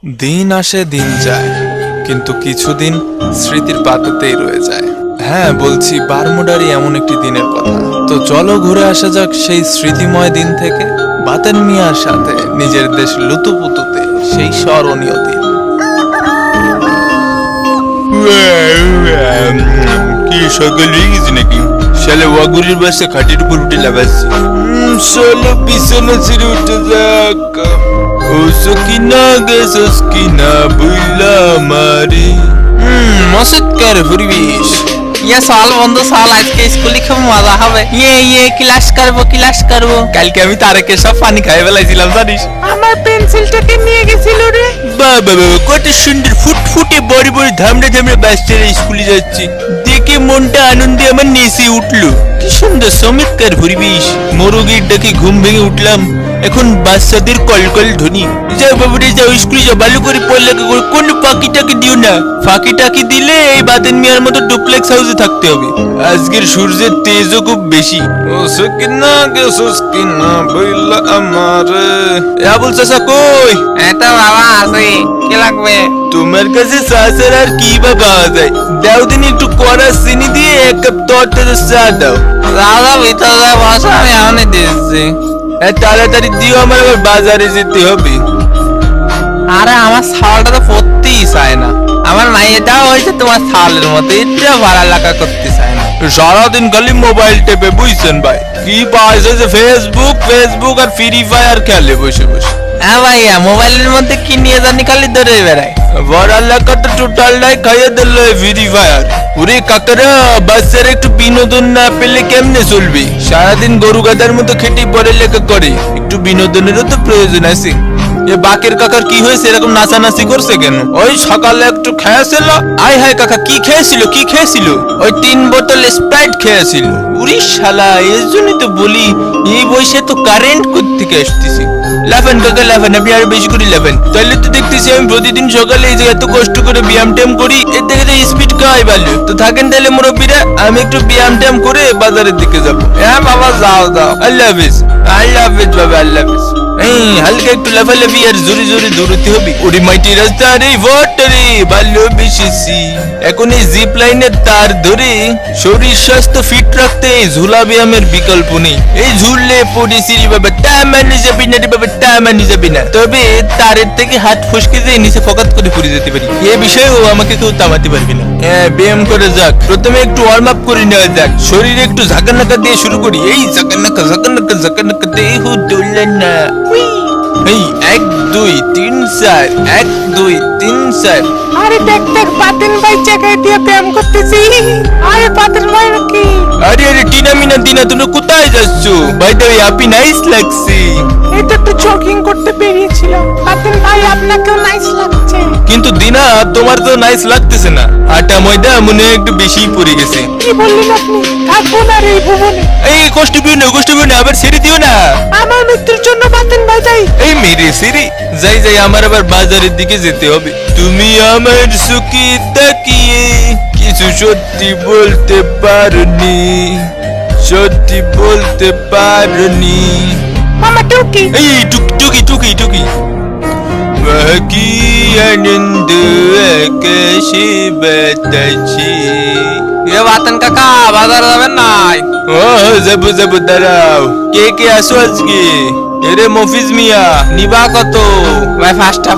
দিন আসে দিন যায়, কিন্তু কিছুদিন স্মৃতির পাতাতেই রয়ে যায়। হ্যাঁ, বলছি বারমুডারই এমন একটি দিনের কথা। তো চলো ঘুরে আসা যাক সেই স্মৃতিময় দিন থেকে, বাতেন মিয়ার সাথে নিজের দেশ লুতুপুতুতে সেই স্মরণীয় দিন। কি সকাল হয়ে গেছে নাকি? শালা ওয়াগুরির বাসা খাটের উপর উঠে লাগাচ্ছি। চলো পিছনে ছেড়ে উঠে যাক। ও সকিনা গে সকিনা বুইলা মারি। মসজিদ কার পরিবেশ। ये साल बंधु साल आज के स्कूल खूब मजा হবে ये ক্লাস করব কালকে আমি তারেকের সব পানি খাই ফেলাইছিলাম জানিস। আমার পেন্সিলটাকে নিয়ে গেছিল রে। বাবা বাবা কত সুন্দর ফুটফুটে বড় বড় ধামড়া ধামড়া বাচ্চারা স্কুলে যাচ্ছে, দেখে মনটা আনন্দে আমার নেচে উঠলো। কি সুন্দর চমৎকার পরিবেশ। মোরগের ডাকে ঘুম ভেঙে উঠলাম, এখন বাচ্চাদের কলকল ধ্বনি। যাও বাবুরে যাও, স্কুলে যাও, ভালো করে পড়ালেখা করো, কোনো ফাঁকি টাকি দিও না। ফাঁকি টাকি দিলে এই বাতেন মিয়ার মতো ডুপ্লেক্স হাউসে থাকতে হবে। আজকের সূর্যের তেজও খুব বেশি। ও সকিনা গে সকিনা বইলা আমারে। আবুল চাচা কই? এটা বাবা আছে, কি লাগবে? তোমার কাছে চাচার আর কি বা পাওয়া যায়? দাও দিন একটু কড়া চিনি দিয়ে এক কাপ তরতাজা চা দাও। দাদা ভিতরে বসে আমি এখনই দিচ্ছি। তাড়াতাড়ি দিও, আমার আবার বাজারে যেতে হবে। আরে আমার ছাওয়ালটা তো পড়তেই চায় না। আমার মাইয়াটাও হয়েছে তোমার ছাওয়ালের মতো, এটা পড়ালেখা করতে চায় না। সারাদিন খালি মোবাইল টেপে, বুঝছেন ভাই? কি পাইছে যে ফেসবুক আর ফ্রি ফায়ার খেলে বসে বসে। হ্যাঁ ভাইয়া, মোবাইলের মধ্যে কি নিয়ে জানি খালি ধরে বেড়ায়। পড়ালেখা তো টোটালটাই খাইয়ে দিল ফ্রি ফায়ার। ওরে কাকারা, বাচ্চারা একটু বিনোদন না পেলে কেমনে চলবে? সারাদিন গরু গাদার মতো খেটে পড়ালেখা করে, একটু বিনোদনেরও তো প্রয়োজন আছে। এ বাকের কাকার কি হয়েছে, এরকম নাচানাচি করছে কেন? ওই সকালে একটু খেয়েছিল। আয় হায় কাকা, কি খেয়েছিল? ওই 3 বোতল স্প্রাইট খেয়েছিল। উরি শালা, এর জন্যই তো বলি এই বয়সে তো কারেন্ট কোত্থেকে আসতেছি। লাফেন কাকা লাফেন, আপনি আরো বেশি করে লাফেন। তাহলে তো দেখতেছি আমি প্রতিদিন সকালে এই যে এত কষ্ট করে ব্যায়াম ট্যাম করি, এর থেকে তো স্পিড খাওয়াই ভালো। তো থাকেন তাহলে মুরব্বীরা, আমি একটু ব্যায়াম ট্যাম করে বাজারের দিকে যাবো। হ্যাঁ বাবা, যাও। আল্লাহ হাফিজ বাবা, আল্লাহ হাফিজ। হালকা একটু লাফালাফি আর জোরে জোরে দৌড়তে হবে। ওরে মাইটি রাস্তা রে ভটরে ভালোবেসেছি। এখন এই জিপ লাইনের তার ধরে শরীর স্বাস্থ্য ফিট রাখতে ঝুলা ব্যায়ামের বিকল্প নেই। এই ঝুললে পড়েছি রে বাবা, টামানি যাবি না রে বাবা, টামানি যাবি না। তবে তারের থেকে হাত ফসকে দিয়ে নিচে ফকাত করে পড়ে যেতে পারি, এ বিষয়েও আমাকে কেউ থামাতে পারবে না। হ্যাঁ, ব্যায়াম করে যাক। প্রথমে একটু ওয়ার্ম আপ করে নেওয়া যাক। শরীরে একটু ঝাঁকানাকা দিয়ে শুরু করি। এই ঝাঁকানাকা দেহু দোলে না। এই 1 2 3 4, 1 2 3 4। আরে দেখ বাতেন ভাই জায়গায় দিয়ে ব্যায়াম করতেছি। আরে বাতেন ভাই নাকি? আরে টিনা মিনা দিনা, তুমি কোথায় যাচ্ছ? ভাই তো হ্যাপি নাইস লাগছে। এই তো একটু জগিং করতে বেরিয়েছিলাম। বাতেন ভাই আপনাকেও নাইস লাগছে। কিন্তু দিনা, তোমার তো নাইস লাগতেছে না। আটা ময়দা মনে হয় একটু বেশিই পড়ে গেছে। কি বললেন আপনি? থাকবো না রে এই ভুবনে। এই কষ্ট পেও না, আবার ছেড়ে দিও না। আমার মৃত্যুর জন্য বাতেন ভাই যাই। এই মেরে সিরি, যাই আমার আবার বাজারের দিকে যেতে হবে। তুমি আমার সুখী তাকিয়ে কিছু সত্যি বলতে পারনি। মামা টুকি। এই টুকি বাকি আনন্দ আকাশে বাতাসে। এ বাতেন কাকা, বাজার যাবেন নাই? ও যাবো, দাঁড়াও। কে আসো আজকে? এরে মফিজ মিয়া, নিবা কত? ভাই 5টা